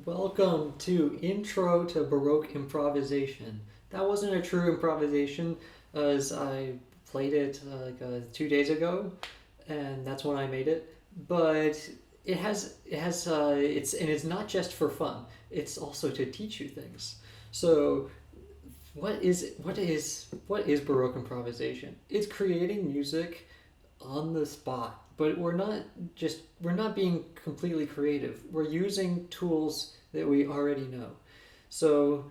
Welcome to Intro to Baroque Improvisation. That wasn't a true improvisation, as I played it 2 days ago, and that's when I made it. But it's not just for fun. It's also to teach you things. So, what is Baroque improvisation? It's creating music on the spot, but we're not being completely creative. We're using tools that we already know. So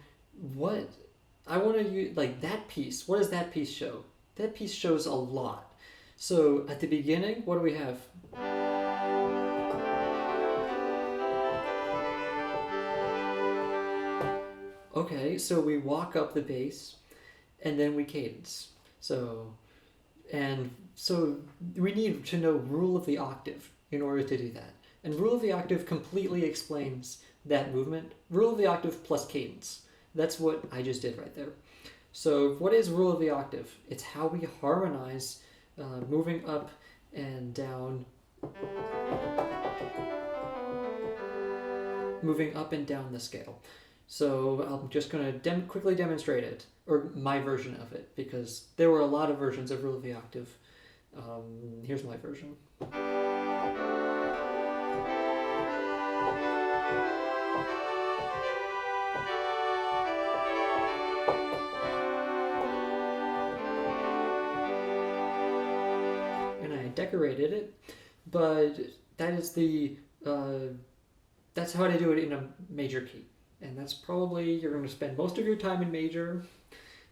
what I want to use, like that piece, what does that piece show? That piece shows a lot. So at the beginning, what do we have? Okay, so we walk up the bass and then we cadence. So we need to know rule of the octave in order to do that. And rule of the octave completely explains that movement. Rule of the octave plus cadence. That's what I just did right there. So what is rule of the octave? It's how we harmonize moving up and down, moving up and down the scale. So I'm just going to quickly demonstrate it, or my version of it, because there were a lot of versions of rule of the octave. Here's my version. And I decorated it, but that's how to do it in a major key. And that's probably, you're going to spend most of your time in major.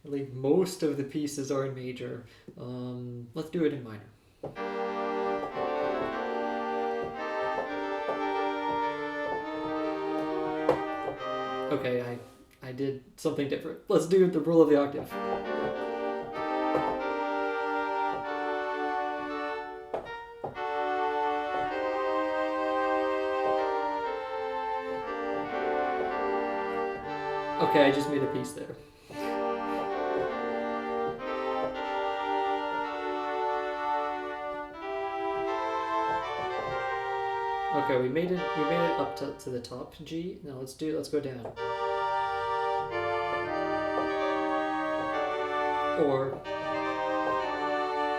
Like most of the pieces are in major. Let's do it in minor. Okay, I did something different. Let's do the rule of the octave. Okay, I just made a piece there. Okay, we made it up to the top G. Now let's go down. Or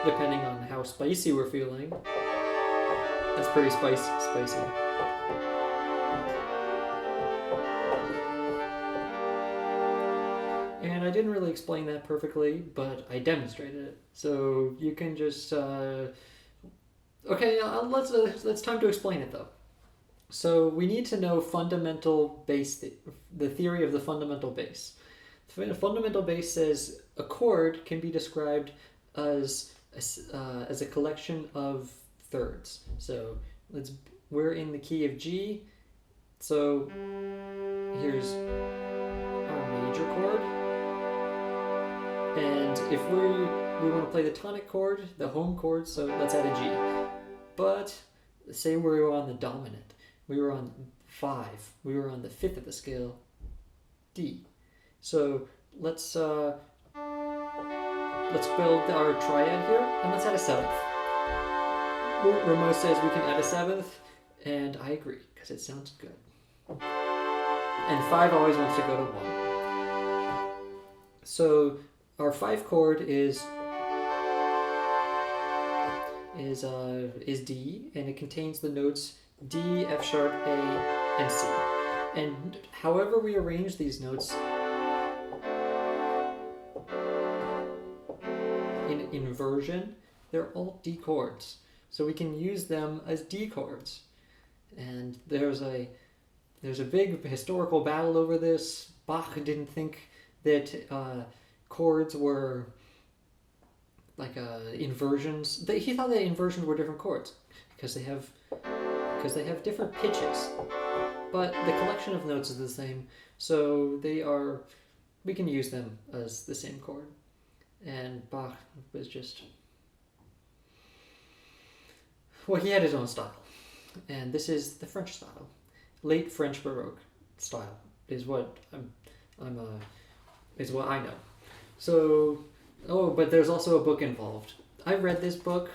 depending on how spicy we're feeling. That's pretty spicy. And I didn't really explain that perfectly, but I demonstrated it. So you can just let's time to explain it though. So we need to know fundamental bass, the theory of the fundamental bass. The fundamental bass says a chord can be described as a collection of thirds. So we're in the key of G. So here's our major chord. And if we want to play the tonic chord, the home chord, so let's add a G. But say we were on the dominant. We were on 5. We were on the 5th of the scale, D. So let's build our triad here, and let's add a 7th. Rameau says we can add a 7th, and I agree, because it sounds good. And 5 always wants to go to 1. So our 5 chord is D, and it contains the notes D, F sharp, A, and C. And however we arrange these notes in inversion, they're all D chords. So we can use them as D chords. And there's a big historical battle over this. Bach didn't think that chords were like inversions. He thought that inversions were different chords because they have different pitches, but the collection of notes is the same, so we can use them as the same chord. And Bach was just, well, he had his own style, and this is the French style. Late French Baroque style is what is what I know. So, but there's also a book involved. I read this book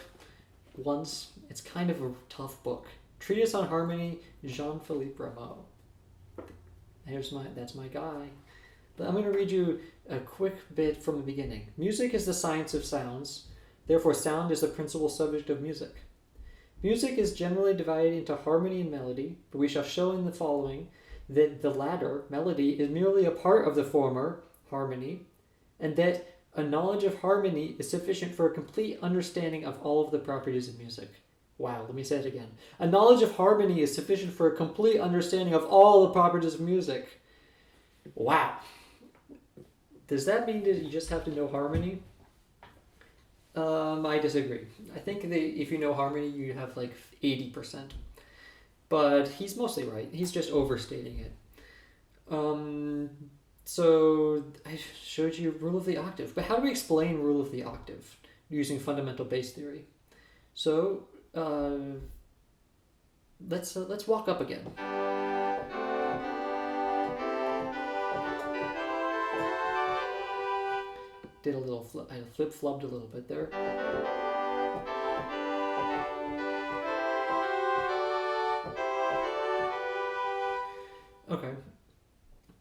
once. It's kind of a tough book. Treatise on Harmony, Jean-Philippe Rameau. That's my guy. But I'm going to read you a quick bit from the beginning. Music is the science of sounds. Therefore, sound is the principal subject of music. Music is generally divided into harmony and melody, but we shall show in the following that the latter, melody, is merely a part of the former, harmony, and that a knowledge of harmony is sufficient for a complete understanding of all of the properties of music. Wow, let me say it again. A knowledge of harmony is sufficient for a complete understanding of all the properties of music. Wow. Does that mean that you just have to know harmony? I disagree. I think that if you know harmony, you have like 80%. But he's mostly right. He's just overstating it. So I showed you rule of the octave. But how do we explain rule of the octave using fundamental bass theory? So let's walk up again. Did a little I flip-flopped a little bit there. Okay.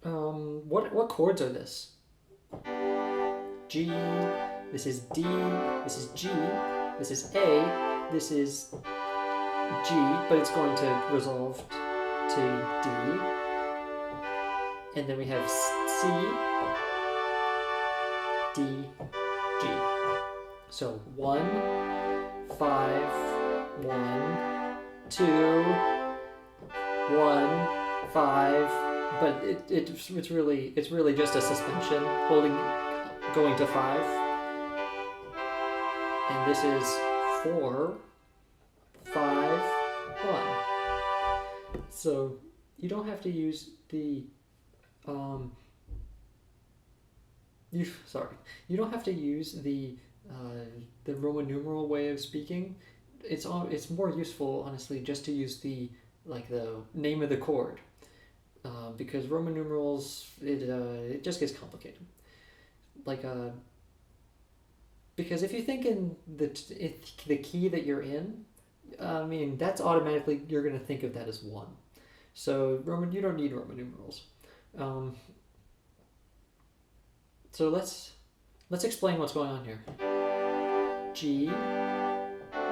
What chords are this? G. This is D. This is G. This is A. This is G, but it's going to resolve to D. And then we have C. D, G. So 1, 5, 1, 2, 1, 5. But it's really just a suspension going to 5. And this is 4, 5, 1. So you don't have to use the you don't have to use the Roman numeral way of speaking. It's more useful, honestly, just to use the name of the chord, because Roman numerals it just gets complicated. Because if you think in the key that you're in, I mean that's automatically you're going to think of that as 1. So you don't need Roman numerals. So let's explain what's going on here. G,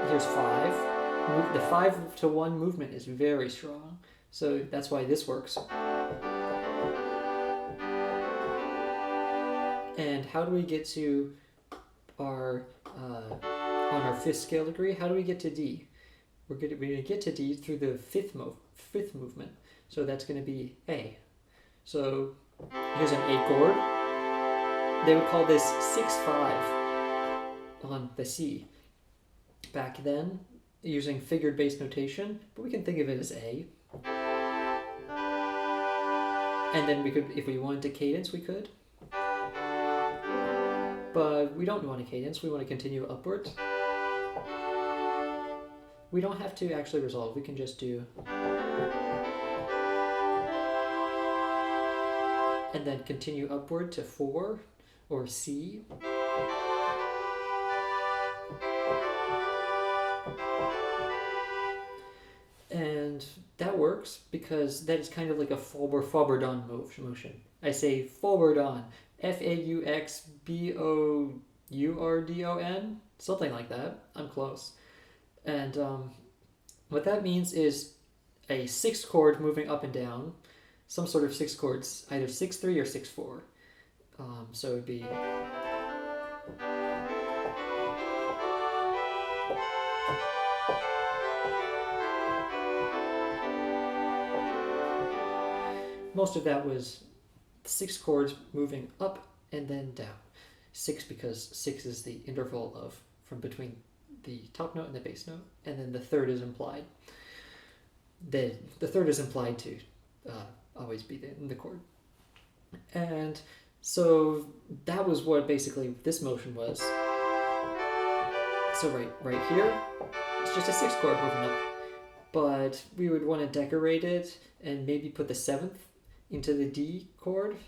here's 5. The 5 to 1 movement is very strong, so that's why this works. And how do we get to our on our 5th scale degree? How do we get to D? We're going to get to D through the 5th movement. So that's going to be A. So here's an A chord. They would call this 6/5 on the C back then, using figured bass notation, but we can think of it as A. And then we could, if we wanted to cadence, we could. But we don't want a cadence, we want to continue upwards. We don't have to actually resolve, we can just do. And then continue upward to 4. Or C. And that works because that is kind of like a Faubourdon motion. I say Faubourdon, Fauxbourdon, something like that. I'm close. And what that means is a 6th chord moving up and down, some sort of 6 chords, either 6/3 or 6/4. So it would be most of that was 6 chords moving up and then down. 6 because 6 is the interval from between the top note and the bass note, and then the third is implied. The third is implied to always be in the chord. And so that was what basically this motion was. So right here, it's just a 6 chord moving up. But we would want to decorate it and maybe put the 7th into the D chord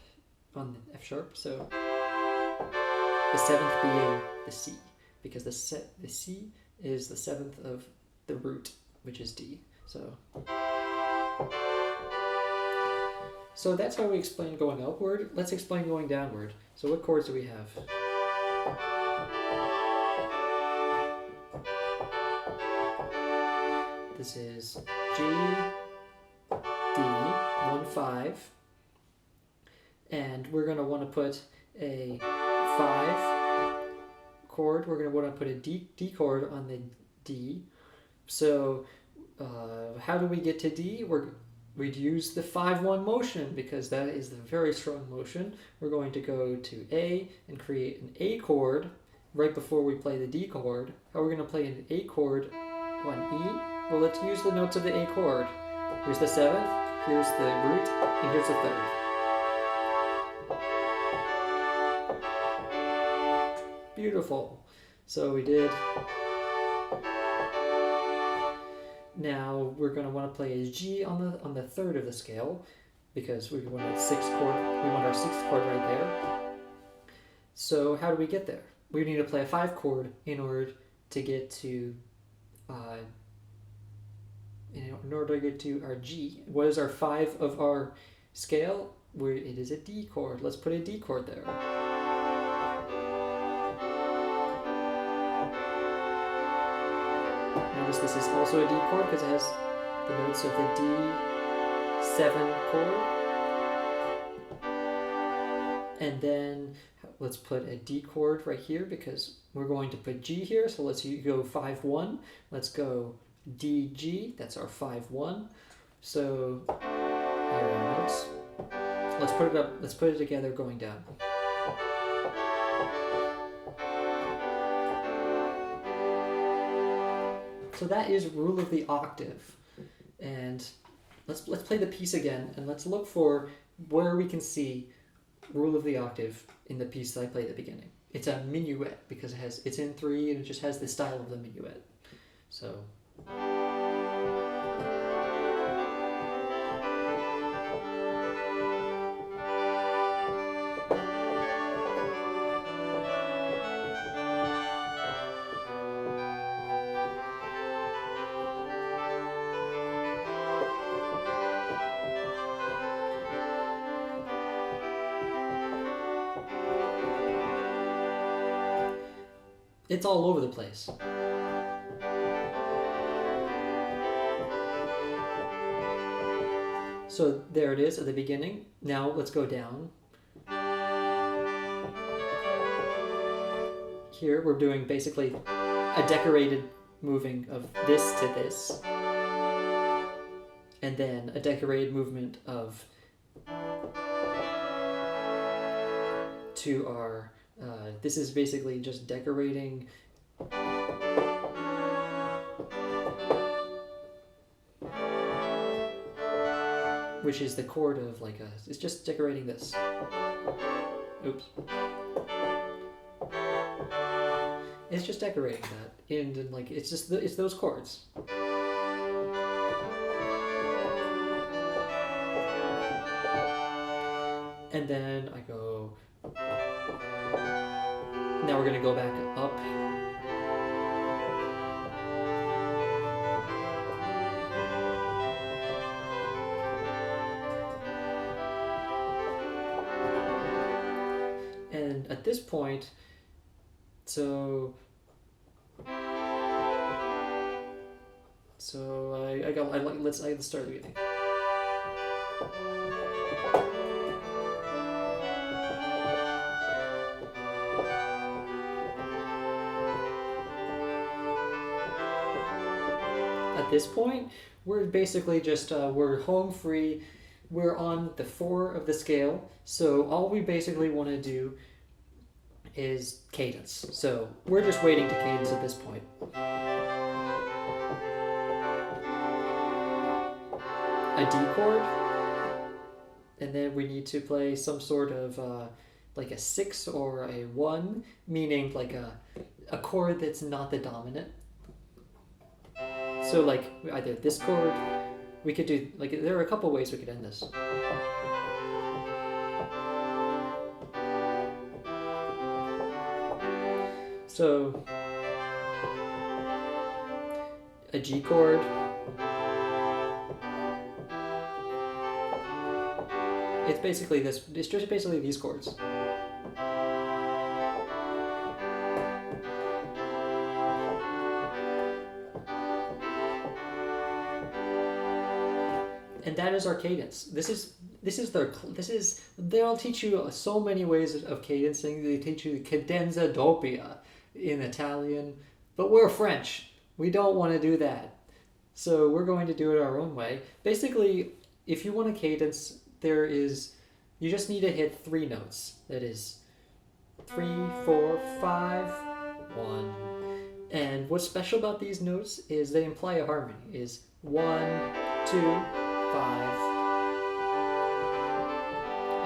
on the F sharp. So the 7th being the C, because the C is the 7th of the root, which is D. So So that's how we explain going upward. Let's explain going downward. So what chords do we have? This is G, D, 1, 5. And we're going to want to put a 5 chord. We're going to want to put a D chord on the D. So how do we get to D? We'd use the 5-1 motion because that is the very strong motion. We're going to go to A and create an A chord right before we play the D chord. How are we going to play an A chord on E? Well, let's use the notes of the A chord. Here's the 7th, here's the root, and here's the 3rd. Beautiful. So we did. Now we're going to want to play a G on the 3rd of the scale because we want a 6th chord. We want our 6th chord right there. So how do we get there? We need to play a 5 chord in order to get to our G. What is our 5 of our scale? It is a D chord. Let's put a D chord there. Notice this is also a D chord because it has the notes of the D7 chord. And then let's put a D chord right here because we're going to put G here. So let's go 5-1. Let's go D, G. That's our 5-1. So here are our notes. Let's put it up. Let's put it together going down. So that is rule of the octave, and let's play the piece again, and let's look for where we can see rule of the octave in the piece that I played at the beginning. It's a minuet because it's in 3 and it just has the style of the minuet. So. It's all over the place. So there it is at the beginning. Now let's go down. Here we're doing basically a decorated moving of this to this. And then a decorated movement of to our this is basically just decorating which is the chord of like it's just decorating this. Oops. It's just decorating that, and like it's just it's those chords. And then I go. Now we're going to go back up. And at this point, let's start at the beginning. At this point, we're basically just, we're home free. We're on the 4 of the scale. So all we basically want to do is cadence. So we're just waiting to cadence at this point. A D chord. And then we need to play some sort of like a 6 or a 1, meaning like a chord that's not the dominant. So like either this chord, we could do, like there are a couple ways we could end this. So a G chord, It's basically this. It's just basically these chords. And that is our cadence. They'll teach you so many ways of cadencing. They teach you cadenza doppia in Italian, but we're French. We don't want to do that. So we're going to do it our own way. Basically, if you want a cadence, you just need to hit 3 notes. That is 3, 4, 5, 1. And what's special about these notes is they imply a harmony. Is 1, 2, 5,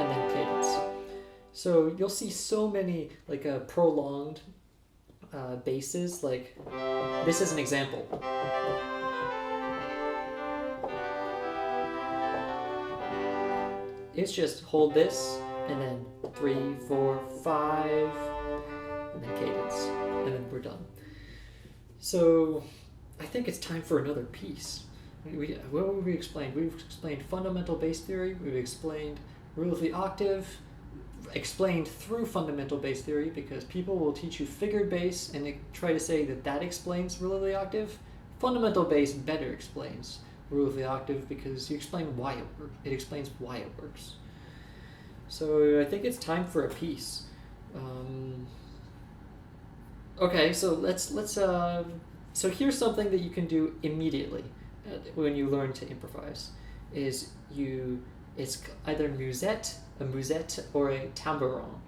and then cadence. So you'll see so many prolonged basses. Like this is an example. It's just hold this and then 3, 4, 5, and then cadence, and then we're done. So I think it's time for another piece. What have we explained? We've explained fundamental bass theory, we've explained rule of the octave, explained through fundamental bass theory, because people will teach you figured bass and they try to say that explains rule of the octave. Fundamental bass better explains rule of the octave because you explain why it works. It explains why it works. So I think it's time for a piece. Okay, so so here's something that you can do immediately when you learn to improvise. It's either a musette, or a tambourin.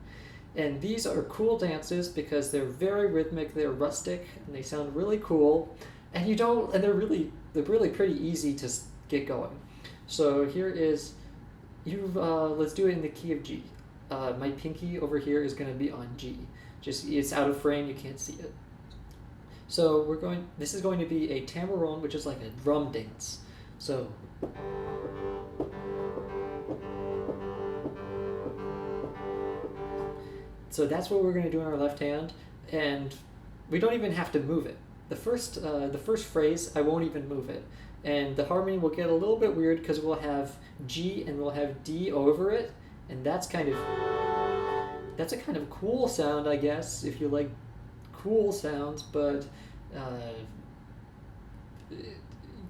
And these are cool dances because they're very rhythmic, they're rustic, and they sound really cool. And they're really pretty easy to get going. So here is, let's do it in the key of G. My pinky over here is going to be on G. It's out of frame, you can't see it. So this is going to be a tambourin, which is like a drum dance. So that's what we're going to do in our left hand, and we don't even have to move it. The first phrase, I won't even move it, and the harmony will get a little bit weird because we'll have G and we'll have D over it, and that's a kind of cool sound, I guess, if you like cool sounds, but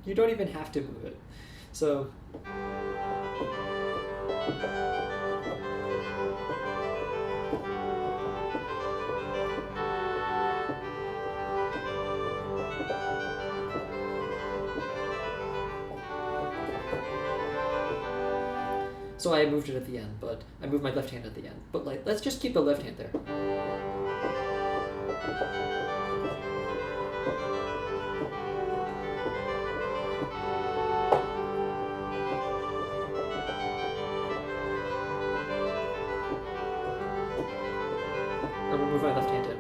you don't even have to move it. So I moved it at the end, but I moved my left hand at the end. But let's just keep the left hand there. I'm gonna move my left hand in.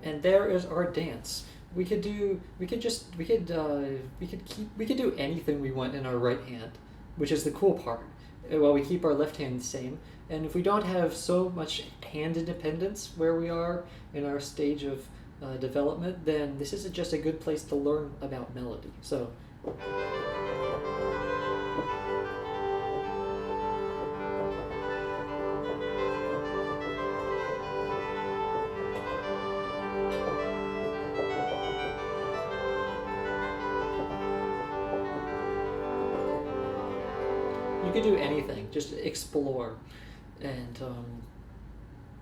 And there is our dance. We could do anything we want in our right hand, which is the cool part, while we keep our left hand the same. And if we don't have so much hand independence where we are in our stage of development, then this is just a good place to learn about melody. So you could do anything, just explore. And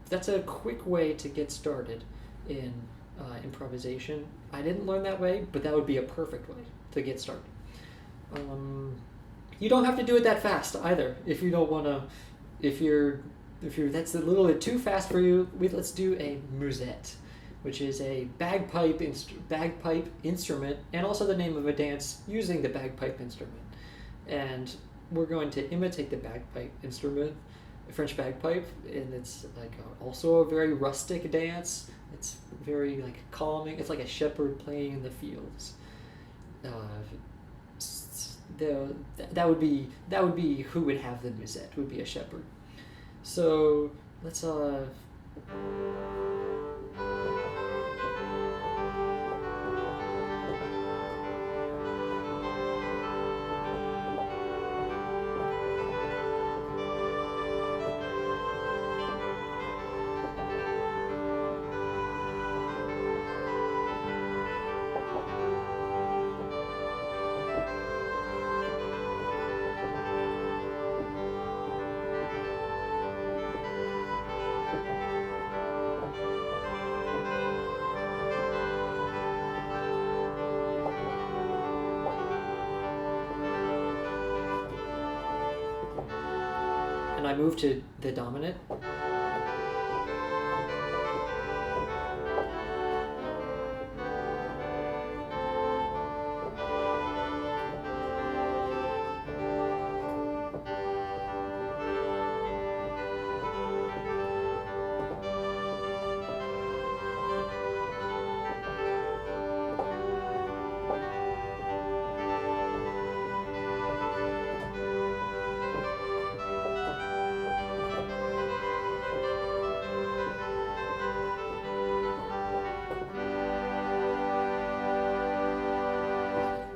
that's a quick way to get started in improvisation. I didn't learn that way, but that would be a perfect way to get started. You don't have to do it that fast either. If you don't want to, if you're that's a little bit too fast for you, let's do a musette, which is a bagpipe instrument, and also the name of a dance using the bagpipe instrument. And we're going to imitate the bagpipe instrument, French bagpipe, and it's like also a very rustic dance. It's very like calming. It's like a shepherd playing in the fields. That would be who would have the musette, would be a shepherd. So let's and I move to the dominant.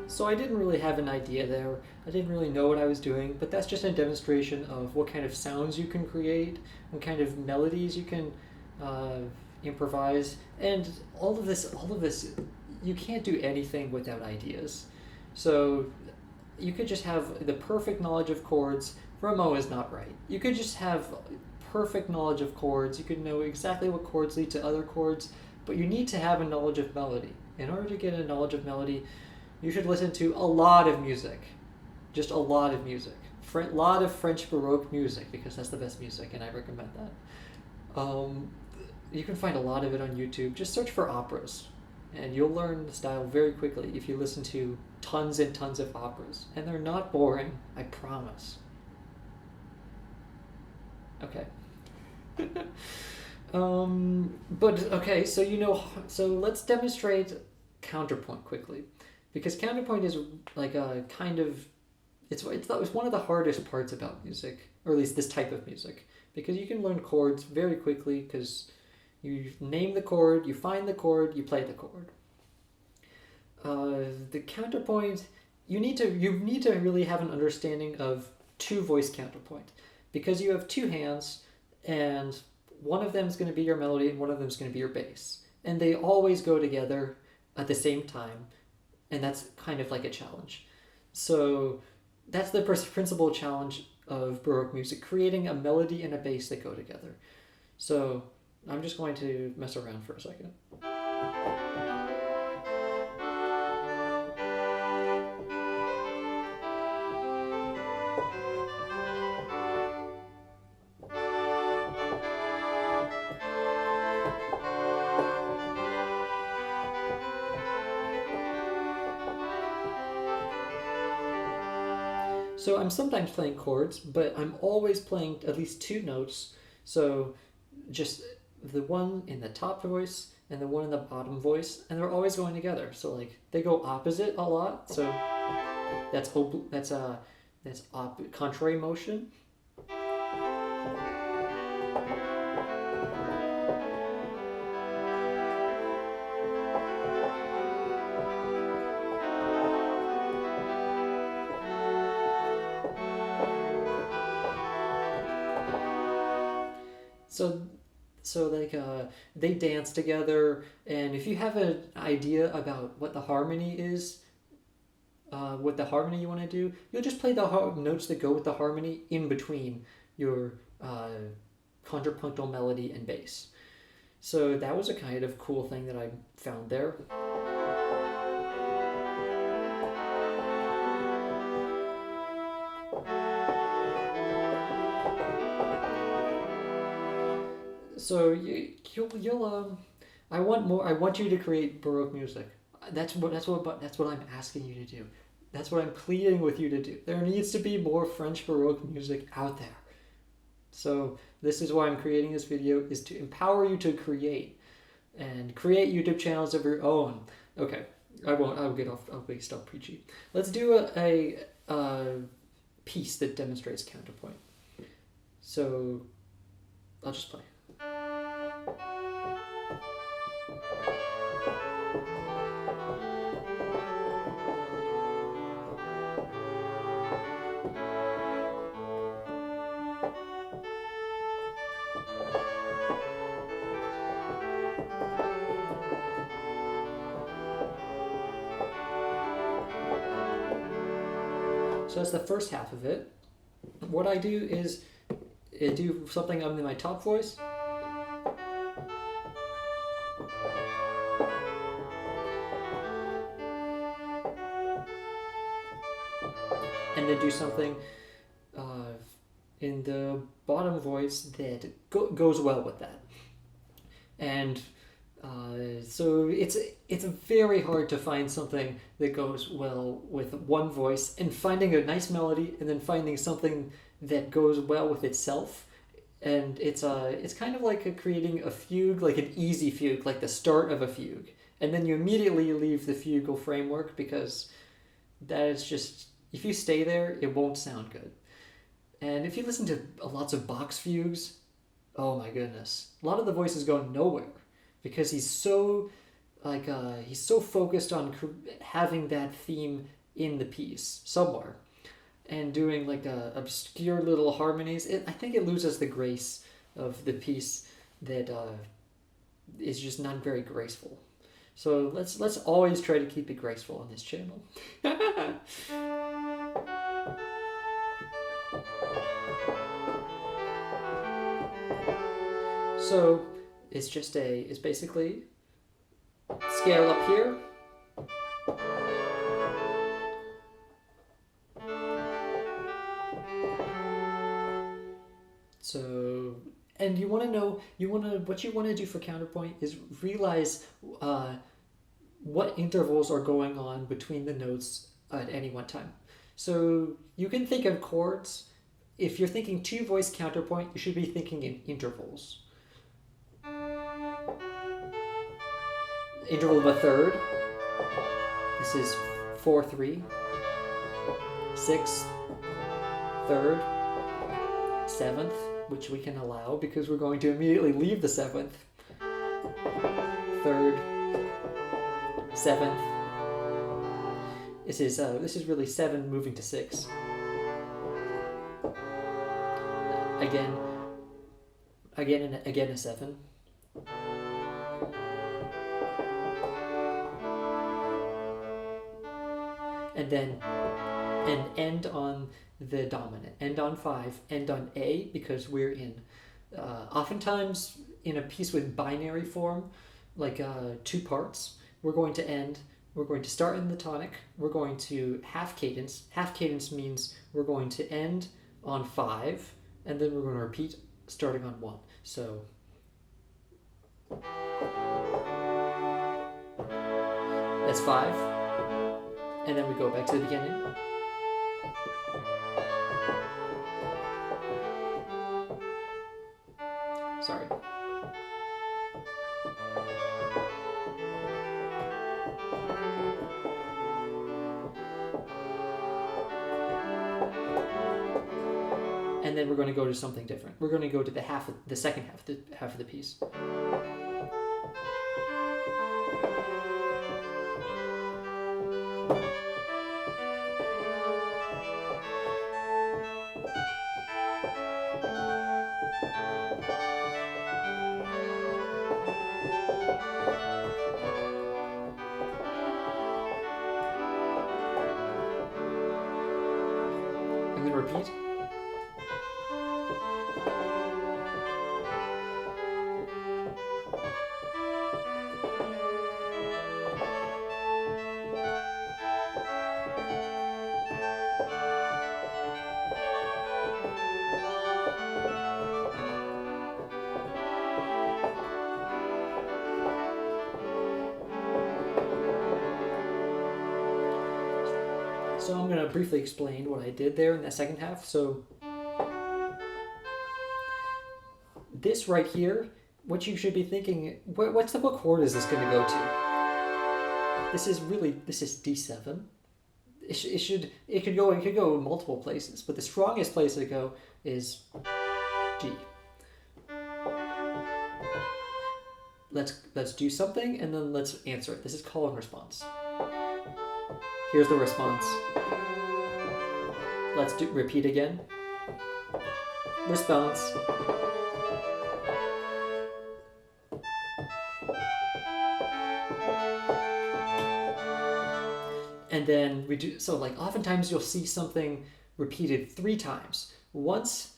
So I didn't really have an idea there. I didn't really know what I was doing, but that's just a demonstration of what kind of sounds you can create, what kind of melodies you can improvise, and all of this, you can't do anything without ideas. So you could just have the perfect knowledge of chords. Rameau is not right. You could just have perfect knowledge of chords. You could know exactly what chords lead to other chords, but you need to have a knowledge of melody. In order to get a knowledge of melody, you should listen to a lot of music. Just a lot of music. A lot of French Baroque music, because that's the best music, and I recommend that. You can find a lot of it on YouTube. Just search for operas, and you'll learn the style very quickly if you listen to tons and tons of operas. And they're not boring, I promise. Okay. Okay, so let's demonstrate counterpoint quickly. Because counterpoint is like a kind of, it's one of the hardest parts about music, or at least this type of music, because you can learn chords very quickly because you name the chord, you find the chord, you play the chord. The counterpoint, you need to really have an understanding of two voice counterpoint, because you have two hands, and one of them is going to be your melody and one of them is going to be your bass, and they always go together at the same time. And that's kind of like a challenge. So that's the principal challenge of Baroque music, creating a melody and a bass that go together. So I'm just going to mess around for a second. So I'm sometimes playing chords, but I'm always playing at least two notes. So just the one in the top voice and the one in the bottom voice, and they're always going together. So like they go opposite a lot. So that's contrary motion. So they dance together, and if you have an idea about what the harmony is, what the harmony you want to do, you'll just play the notes that go with the harmony in between your contrapuntal melody and bass. So that was a kind of cool thing that I found there. So you'll I want more. I want you to create Baroque music. That's what I'm asking you to do. That's what I'm pleading with you to do. There needs to be more French Baroque music out there. So this is why I'm creating this video, is to empower you to create and create YouTube channels of your own. Okay, I won't. I'll stop preaching. Let's do a piece that demonstrates counterpoint. So I'll just play. So that's the first half of it. What I do is I do something on my top voice. And then do something in the bottom voice that goes well with that. And so it's very hard to find something that goes well with one voice, and finding a nice melody and then finding something that goes well with itself. And it's kind of like creating a fugue, like an easy fugue, like the start of a fugue. And then you immediately leave the fugal framework, because that is just, if you stay there, it won't sound good. And if you listen to lots of Bach's fugues, oh my goodness, a lot of the voices go nowhere, because he's so focused on having that theme in the piece somewhere, and doing like obscure little harmonies. I think it loses the grace of the piece that is just not very graceful. So let's always try to keep it graceful on this channel. So it's basically scale up here. So, and what you want to do for counterpoint is realize what intervals are going on between the notes at any one time. So you can think of chords. If you're thinking two voice counterpoint, you should be thinking in intervals. Interval of a third. This is 4/3, 6th, 3rd, 7th, which we can allow because we're going to immediately leave the 7th, 3rd, 7th. This is really 7 moving to 6. Again a 7. And then end on the dominant, end on 5, end on A, because we're in oftentimes in a piece with binary form, like 2 parts. We're going to start in the tonic, we're going to half cadence. Half cadence means we're going to end on 5, and then we're going to repeat starting on 1. So that's 5. And then we go back to the beginning. Sorry. And then we're going to go to something different. We're going to go to the second half of the piece. And then repeat. So I'm going to briefly explain what I did there in that second half. So this right here, what you should be thinking, what chord is this going to go to? This is D7. It could go multiple places, but the strongest place to go is G. Let's do something and then let's answer it. This is call and response. Here's the response. Let's repeat again. Response. And then we do, so like oftentimes you'll see something repeated 3 times. Once,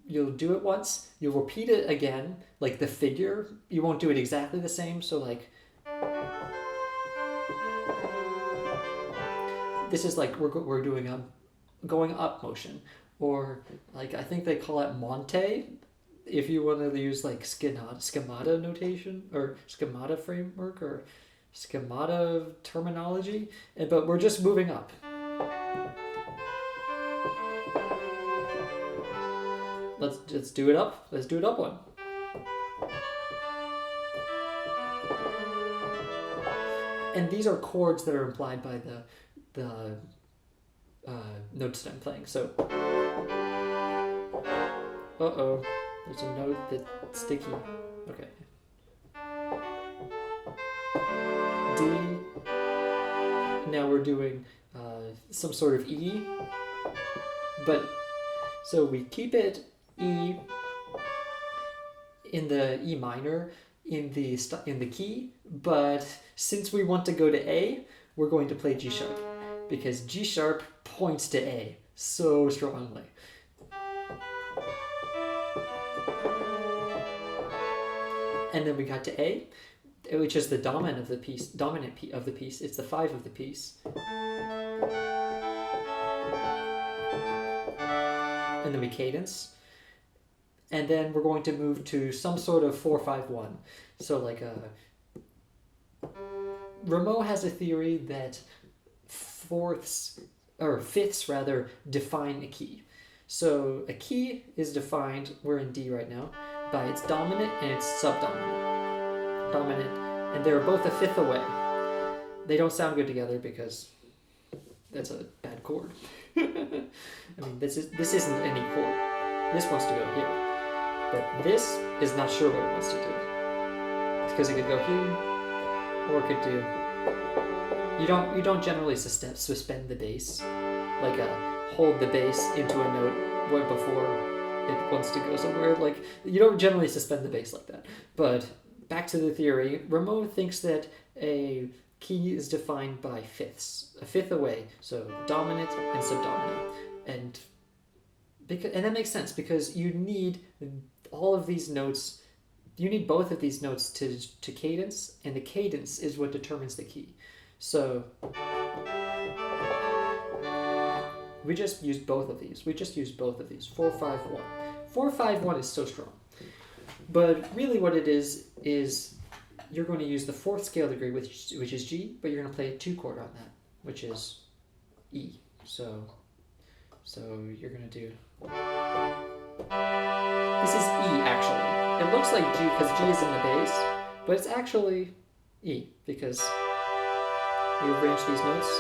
you'll do it once, you'll repeat it again, like the figure, you won't do it exactly the same, so like, this is like we're doing a going up motion, or like I think they call it monte, if you want to use like schemata notation, or schemata framework, or schemata terminology, but we're just moving up. Let's do it up. Let's do it up one. And these are chords that are implied by the notes that I'm playing. So, there's a note that's sticky. Okay. D. Now we're doing some sort of E, but so we keep it E in the E minor in the key, but since we want to go to A, we're going to play G sharp because G sharp points to A so strongly. And then we got to A, which is the dominant of the piece. It's the 5 of the piece. And then we cadence. And then we're going to move to some sort of 4-5-1. So like Rameau has a theory that fifths define a key. So a key is defined, we're in D right now, by its dominant and its subdominant. Dominant, and they're both a fifth away. They don't sound good together because that's a bad chord. I mean, this isn't any chord. This wants to go here. But this is not sure what it wants to do. Because it could go here, or it could do... You don't generally suspend the bass, like hold the bass into a note right before it wants to go somewhere. Like, you don't generally suspend the bass like that. But back to the theory, Rameau thinks that a key is defined by fifths, a fifth away, so dominant and subdominant. And that makes sense because you need all of these notes, you need both of these notes to cadence, and the cadence is what determines the key. So we just used both of these. 4-5-1. 4-5-1 is so strong. But really what it is you're going to use the 4th scale degree, which is G, but you're going to play a 2 chord on that, which is E. So you're going to do... This is E, actually. It looks like G because G is in the bass, but it's actually E because you arrange these notes.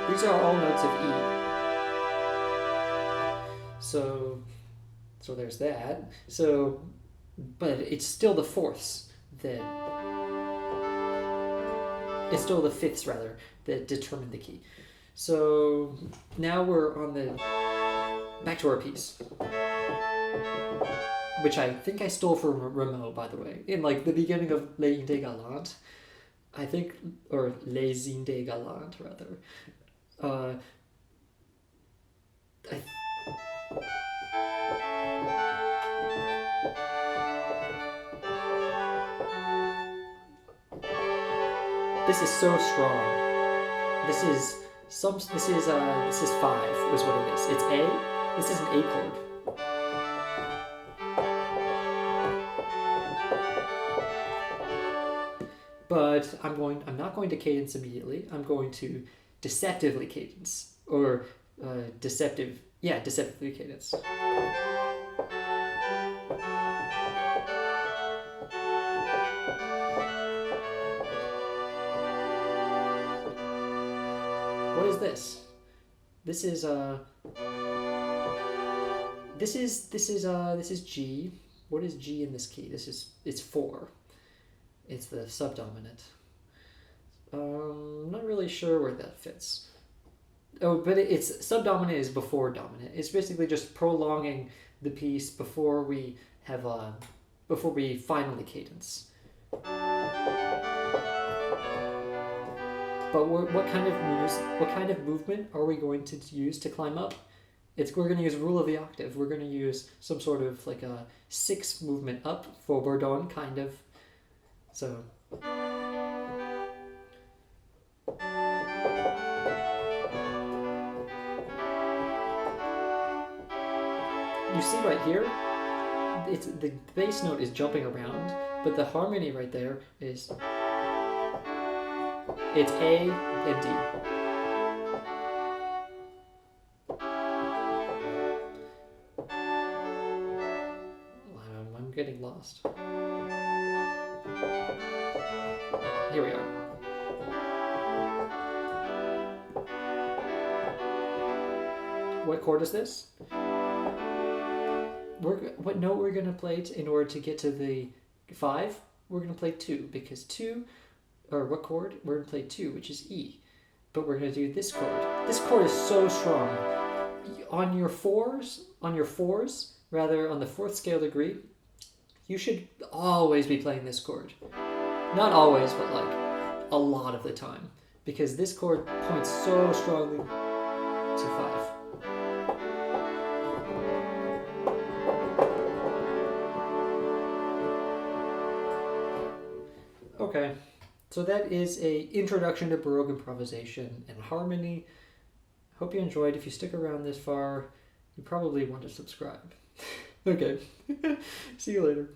These are all notes of E. So there's that. But it's still the fourths that... It's still the fifths, rather, that determine the key. So now we're on the... Back to our piece. Which I think I stole from Rameau, by the way. In like the beginning of Les Indes Galantes. I think, or Les Indes Galantes, rather. This is so strong. This is 5 is what it is. It's A. This is an A chord. but I'm not going to cadence immediately. I'm going to deceptively cadence, or deceptively cadence. What is this? This is G. What is G in this key? It's 4. It's the subdominant. I'm not really sure where that fits. Oh, but it's subdominant is before dominant. It's basically just prolonging the piece before we finally cadence. But what kind of movement are we going to use to climb up? We're going to use rule of the octave. We're going to use some sort of like a 6 movement up for bourdon, kind of. So. You see right here, the bass note is jumping around, but the harmony right there is. It's A and D. I'm getting lost. Here we are. What chord is this? What note we're going to play in order to get to the 5? We're going to play 2, because 2. Or what chord? We're going to play 2, which is E. But we're going to do this chord. This chord is so strong. On your fours, rather on the 4th scale degree, you should always be playing this chord. Not always, but like a lot of the time. Because this chord points so strongly to 5. Okay. So that is a introduction to Baroque improvisation and harmony. Hope you enjoyed. If you stick around this far, you probably want to subscribe. Okay. See you later.